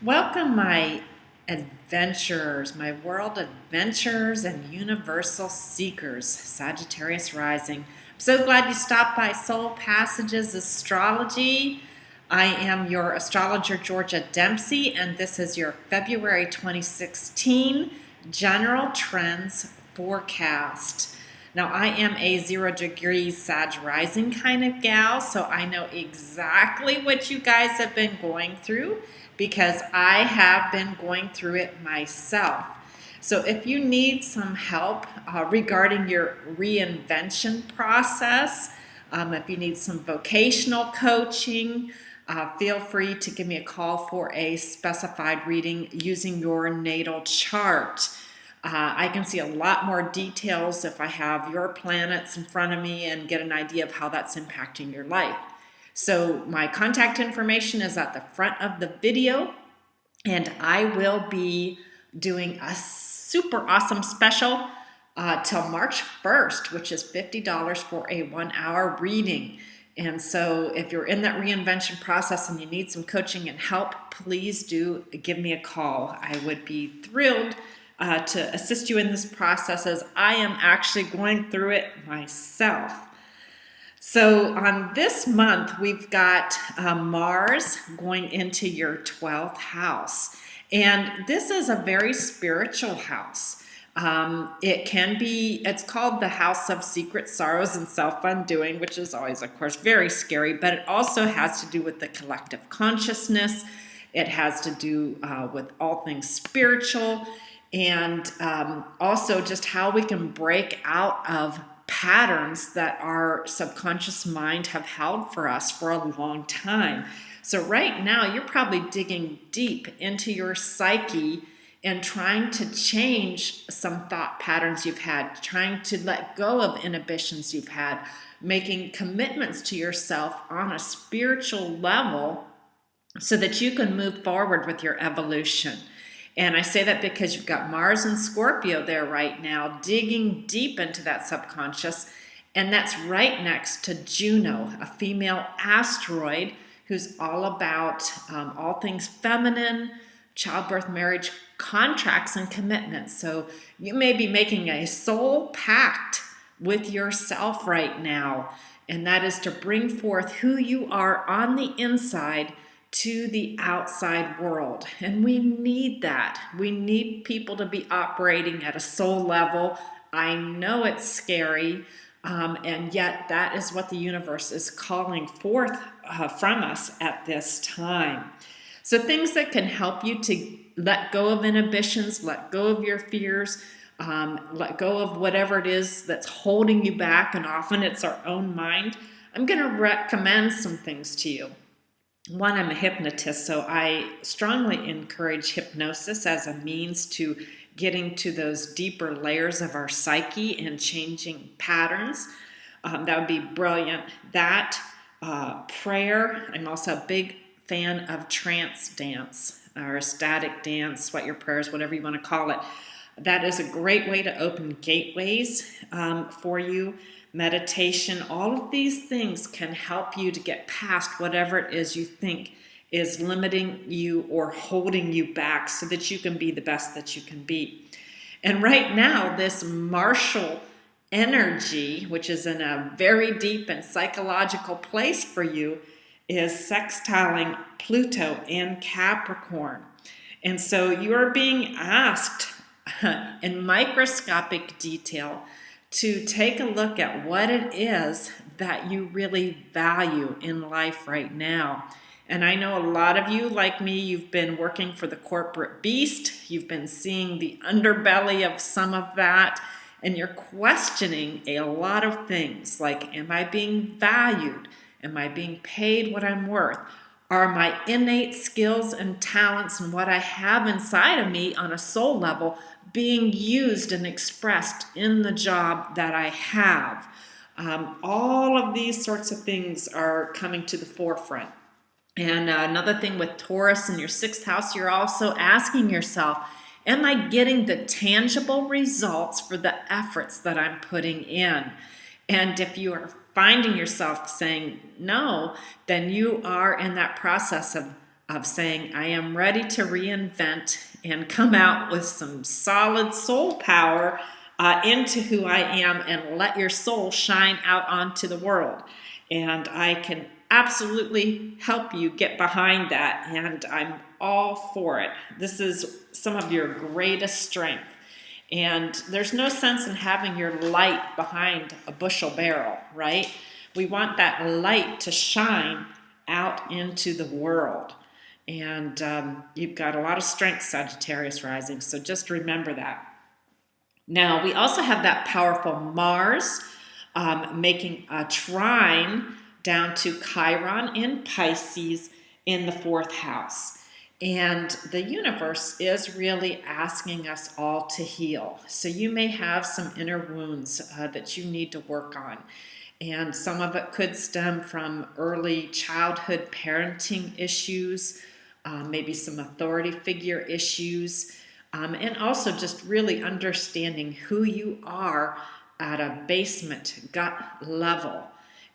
Welcome, my adventurers, my world adventurers and universal seekers, Sagittarius Rising. I'm so glad you stopped by Soul Passages Astrology. I am your astrologer, Georgia Dempsey, and this is your February 2016 General Trends Forecast. Now, I am a 0 degrees Sag Rising kind of gal, so I know exactly what you guys have been going through because I have been going through it myself. So if you need some help regarding your reinvention process, if you need some vocational coaching, feel free to give me a call for a specified reading using your natal chart. I can see a lot more details if I have your planets in front of me and get an idea of how that's impacting your life. So my contact information is at the front of the video, and I will be doing a super awesome special till March 1st, which is $50 for a 1-hour reading. And so if you're in that reinvention process and you need some coaching and help, please do give me a call. I would be thrilled to assist you in this process as I am actually going through it myself. So on this month, we've got Mars going into your 12th house. And this is a very spiritual house. It's called the House of Secret Sorrows and Self-Undoing, which is always, of course, very scary, but it also has to do with the collective consciousness. It has to do with all things spiritual, and also just how we can break out of patterns that our subconscious mind have held for us for a long time. So right now, you're probably digging deep into your psyche and trying to change some thought patterns you've had, trying to let go of inhibitions you've had, making commitments to yourself on a spiritual level so that you can move forward with your evolution. And I say that because you've got Mars and Scorpio there right now, digging deep into that subconscious. And that's right next to Juno, a female asteroid who's all about all things feminine, childbirth, marriage, contracts, and commitments. So you may be making a soul pact with yourself right now. And that is to bring forth who you are on the inside to the outside world. And we need that. We need people to be operating at a soul level. I know it's scary, and yet that is what the universe is calling forth from us at this time. So things that can help you to let go of inhibitions, let go of your fears, let go of whatever it is that's holding you back, and often it's our own mind. I'm going to recommend some things to you. One, I'm a hypnotist, so I strongly encourage hypnosis as a means to getting to those deeper layers of our psyche and changing patterns. That would be brilliant. That, prayer. I'm also a big fan of trance dance or ecstatic dance, what your prayers, whatever you want to call it. That is a great way to open gateways for you. Meditation, all of these things can help you to get past whatever it is you think is limiting you or holding you back so that you can be the best that you can be. And right now, this martial energy, which is in a very deep and psychological place for you, is sextiling Pluto in Capricorn. And so you're being asked in microscopic detail to take a look at what it is that you really value in life right now. And I know a lot of you, like me, you've been working for the corporate beast. You've been seeing the underbelly of some of that, and you're questioning a lot of things like, am I being valued? Am I being paid what I'm worth? Are my innate skills and talents and what I have inside of me on a soul level being used and expressed in the job that I have? All of these sorts of things are coming to the forefront. And another thing with Taurus in your 6th house, you're also asking yourself, am I getting the tangible results for the efforts that I'm putting in? And if you are finding yourself saying no, then you are in that process of saying, I am ready to reinvent and come out with some solid soul power into who I am and let your soul shine out onto the world. And I can absolutely help you get behind that, and I'm all for it. This is some of your greatest strength. And there's no sense in having your light behind a bushel barrel, right? We want that light to shine out into the world. And you've got a lot of strength, Sagittarius rising, so just remember that. Now, we also have that powerful Mars making a trine down to Chiron in Pisces in the 4th house. And the universe is really asking us all to heal. So you may have some inner wounds that you need to work on. And some of it could stem from early childhood parenting issues, maybe some authority figure issues, and also just really understanding who you are at a basement gut level.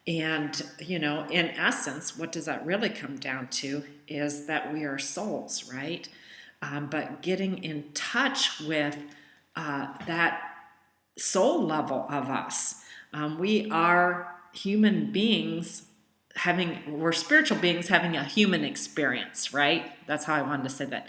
And, you know, in essence, what does that really come down to is that we are souls, right? But getting in touch with that soul level of us. We are human beings we're spiritual beings having a human experience, right? That's how I wanted to say that.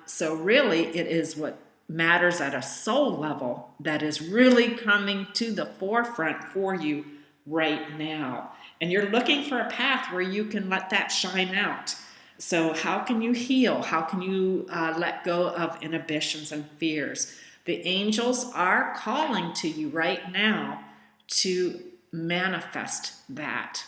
So really, it is what matters at a soul level that is really coming to the forefront for you right now. And you're looking for a path where you can let that shine out. So how can you heal? How can you let go of inhibitions and fears? The angels are calling to you right now to manifest that.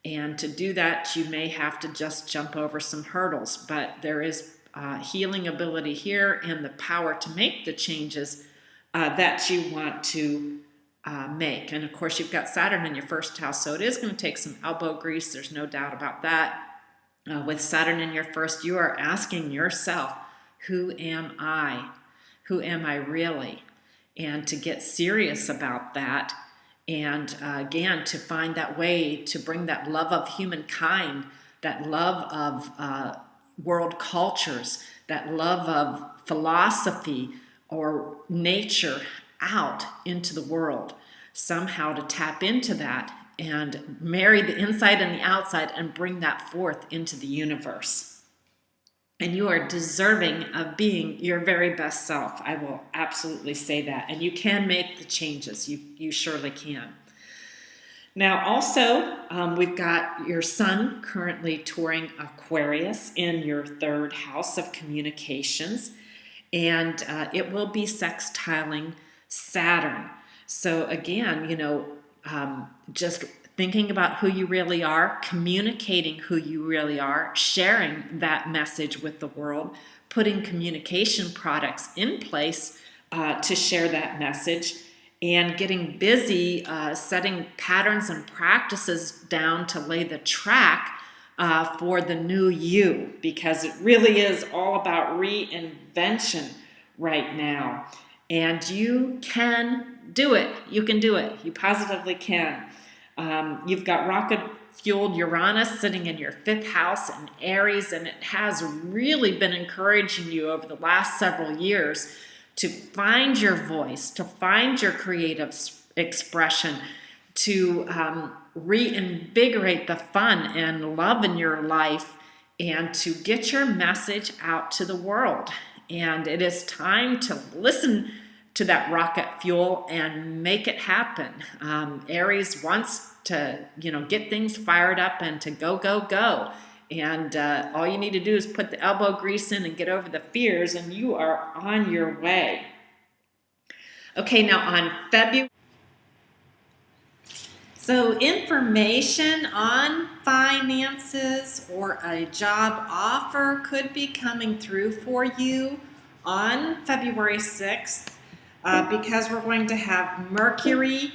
And to do that, you may have to just jump over some hurdles, but there is healing ability here and the power to make the changes that you want to make. And of course, you've got Saturn in your 1st house, so it is going to take some elbow grease. There's no doubt about that. With Saturn in your 1st, you are asking yourself, who am I? Who am I really? And to get serious about that. And again, to find that way to bring that love of humankind, that love of world cultures, that love of philosophy or nature out into the world, somehow to tap into that and marry the inside and the outside and bring that forth into the universe. And you are deserving of being your very best self. I will absolutely say that. And you can make the changes. You surely can. Now, also, we've got your sun currently touring Aquarius in your 3rd house of communications. And it will be sextiling Saturn. So again, you know, just thinking about who you really are, communicating who you really are, sharing that message with the world, putting communication products in place to share that message, and getting busy setting patterns and practices down to lay the track for the new you, because it really is all about reinvention right now. And you can do it. You can do it. You positively can. You've got rocket-fueled Uranus sitting in your 5th house in Aries, and it has really been encouraging you over the last several years to find your voice, to find your creative expression, to reinvigorate the fun and love in your life, and to get your message out to the world. And it is time to listen to that rocket fuel and make it happen. Aries wants to, get things fired up and to go, go, go. And all you need to do is put the elbow grease in and get over the fears, and you are on your way. Okay, now on February So information on finances or a job offer could be coming through for you on February 6th because we're going to have Mercury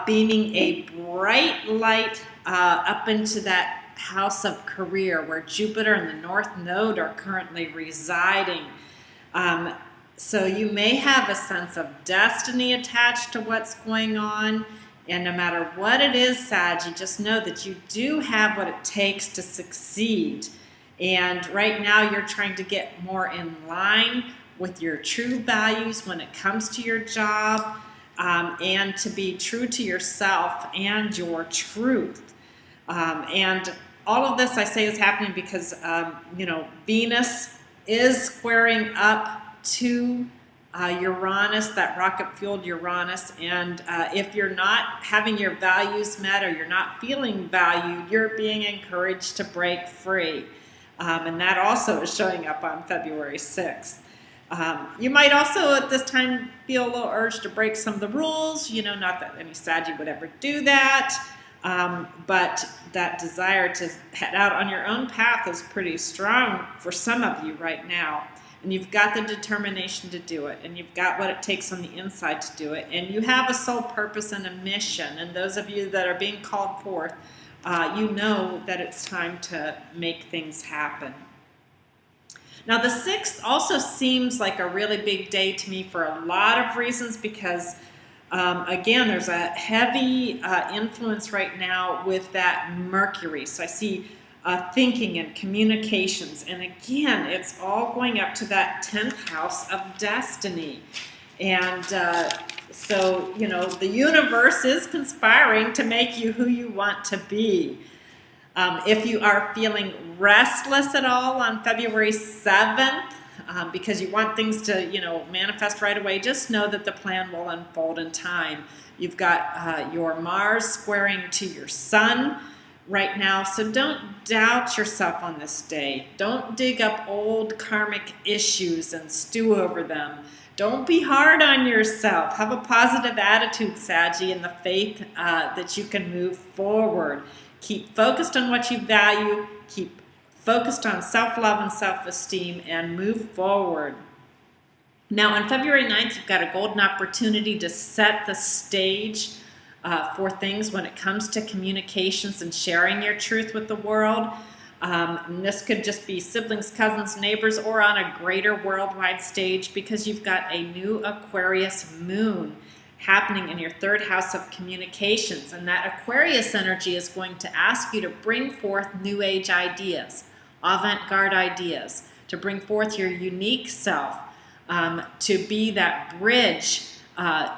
beaming a bright light up into that house of career where Jupiter and the North Node are currently residing. So you may have a sense of destiny attached to what's going on. And no matter what it is, Saggy, just know that you do have what it takes to succeed. And right now you're trying to get more in line with your true values when it comes to your job, and to be true to yourself and your truth. And all of this I say is happening because, Venus is squaring up to Uranus, that rocket-fueled Uranus, and if you're not having your values met or you're not feeling valued, you're being encouraged to break free. And that also is showing up on February 6th. You might also at this time feel a little urge to break some of the rules, not that any Saggy would ever do that, but that desire to head out on your own path is pretty strong for some of you right now. And you've got the determination to do it, and you've got what it takes on the inside to do it, and you have a soul purpose and a mission. And those of you that are being called forth, you know that it's time to make things happen. Now, the 6th also seems like a really big day to me for a lot of reasons because, again, there's a heavy influence right now with that Mercury. So I see thinking and communications. And again, it's all going up to that 10th house of destiny. And so, the universe is conspiring to make you who you want to be. If you are feeling restless at all on February 7th, because you want things to, manifest right away, just know that the plan will unfold in time. You've got your Mars squaring to your Sun right now, so don't doubt yourself on this day. Don't dig up old karmic issues and stew over them. Don't be hard on yourself. Have a positive attitude, Saggy, and the faith that you can move forward. Keep focused on what you value. Keep focused on self-love and self-esteem, and move forward. Now, on February 9th, you've got a golden opportunity to set the stage for things when it comes to communications and sharing your truth with the world. And this could just be siblings, cousins, neighbors, or on a greater worldwide stage because you've got a new Aquarius moon happening in your 3rd house of communications. And that Aquarius energy is going to ask you to bring forth new age ideas, avant-garde ideas, to bring forth your unique self, to be that bridge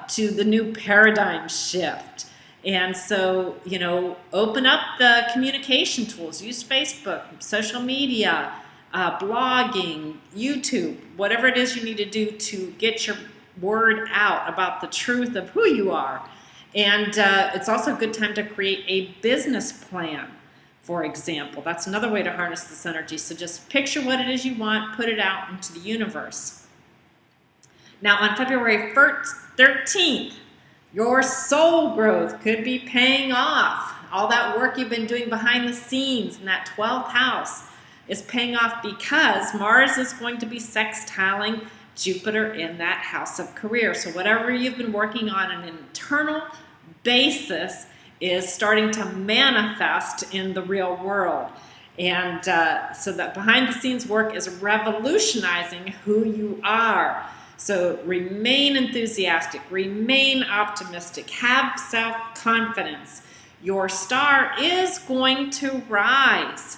to the new paradigm shift. And so, open up the communication tools. Use Facebook, social media, blogging, YouTube, whatever it is you need to do to get your word out about the truth of who you are. And it's also a good time to create a business plan, for example. That's another way to harness this energy. So just picture what it is you want, put it out into the universe. Now, on February 13th, your soul growth could be paying off. All that work you've been doing behind the scenes in that 12th house is paying off because Mars is going to be sextiling Jupiter in that house of career. So whatever you've been working on an internal basis is starting to manifest in the real world. And so that behind the scenes work is revolutionizing who you are. So remain enthusiastic, remain optimistic, have self-confidence. Your star is going to rise,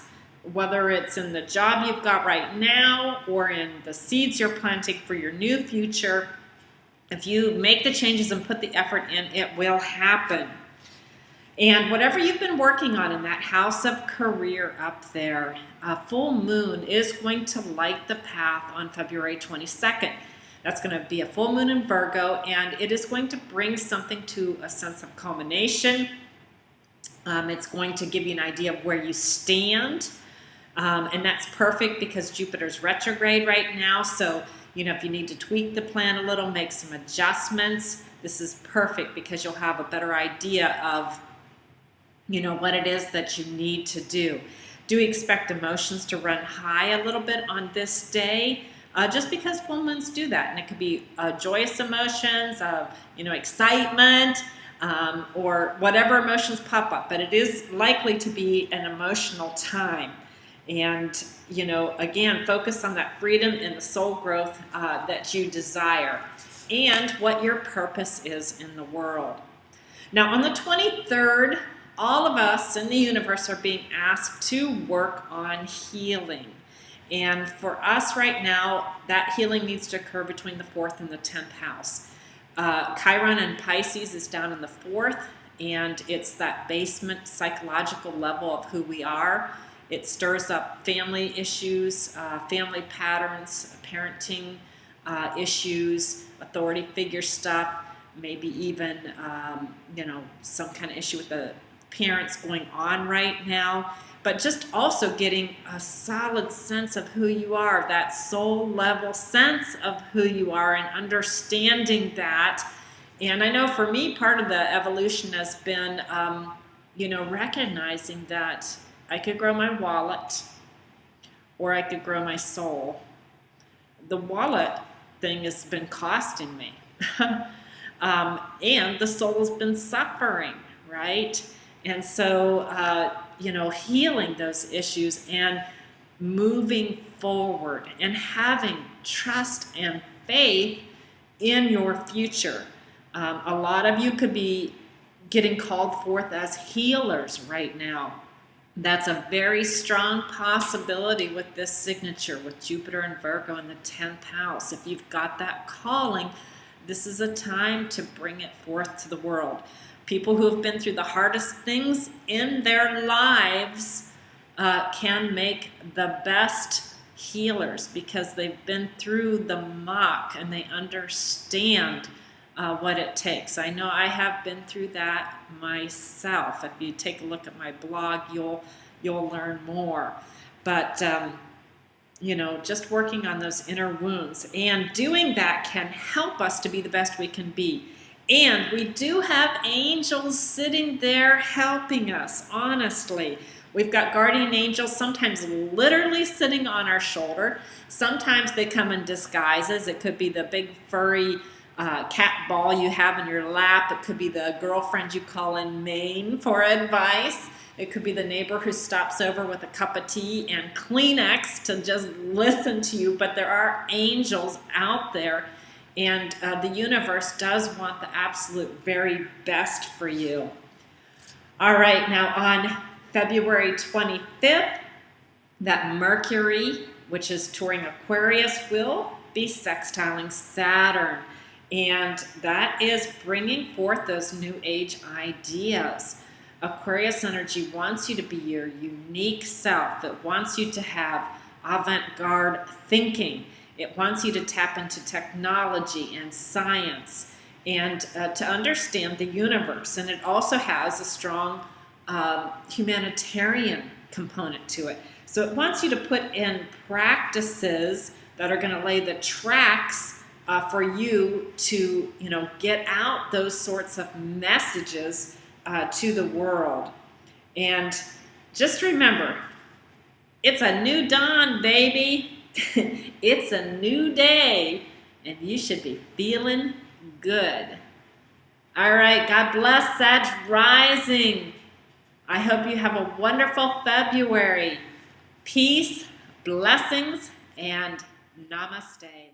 whether it's in the job you've got right now or in the seeds you're planting for your new future. If you make the changes and put the effort in, it will happen. And whatever you've been working on in that house of career up there, a full moon is going to light the path on February 22nd. That's going to be a full moon in Virgo, and it is going to bring something to a sense of culmination. It's going to give you an idea of where you stand, and that's perfect because Jupiter's retrograde right now. So, if you need to tweak the plan a little, make some adjustments, this is perfect because you'll have a better idea of what it is that you need to do. Do we expect emotions to run high a little bit on this day? Just because full moons do that. And it could be joyous emotions, excitement, or whatever emotions pop up. But it is likely to be an emotional time. And, again, focus on that freedom and the soul growth that you desire and what your purpose is in the world. Now, on the 23rd, all of us in the universe are being asked to work on healing. And for us right now, that healing needs to occur between the 4th and the 10th house. Chiron in Pisces is down in the 4th, and it's that basement psychological level of who we are. It stirs up family issues, family patterns, parenting issues, authority figure stuff, maybe even, some kind of issue with the parents going on right now. But just also getting a solid sense of who you are, that soul level sense of who you are, and understanding that. And I know for me, part of the evolution has been, recognizing that I could grow my wallet or I could grow my soul. The wallet thing has been costing me. And the soul has been suffering, right? And so, healing those issues and moving forward and having trust and faith in your future. A lot of you could be getting called forth as healers right now. That's a very strong possibility with this signature, with Jupiter and Virgo in the 10th house. If you've got that calling, this is a time to bring it forth to the world. People who have been through the hardest things in their lives can make the best healers because they've been through the muck and they understand what it takes. I know I have been through that myself. If you take a look at my blog, you'll learn more. But just working on those inner wounds and doing that can help us to be the best we can be. And we do have angels sitting there helping us, honestly. We've got guardian angels, sometimes literally sitting on our shoulder. Sometimes they come in disguises. It could be the big furry cat ball you have in your lap. It could be the girlfriend you call in Maine for advice. It could be the neighbor who stops over with a cup of tea and Kleenex to just listen to you. But there are angels out there. And the universe does want the absolute very best for you. All right, now on February 25th, that Mercury, which is touring Aquarius, will be sextiling Saturn. And that is bringing forth those new age ideas. Aquarius energy wants you to be your unique self. It wants you to have avant-garde thinking. It wants you to tap into technology and science and to understand the universe. And it also has a strong humanitarian component to it. So it wants you to put in practices that are going to lay the tracks for you to, get out those sorts of messages to the world. And just remember, it's a new dawn, baby. It's a new day, and you should be feeling good. All right, God bless, Sag Rising. I hope you have a wonderful February. Peace, blessings, and namaste.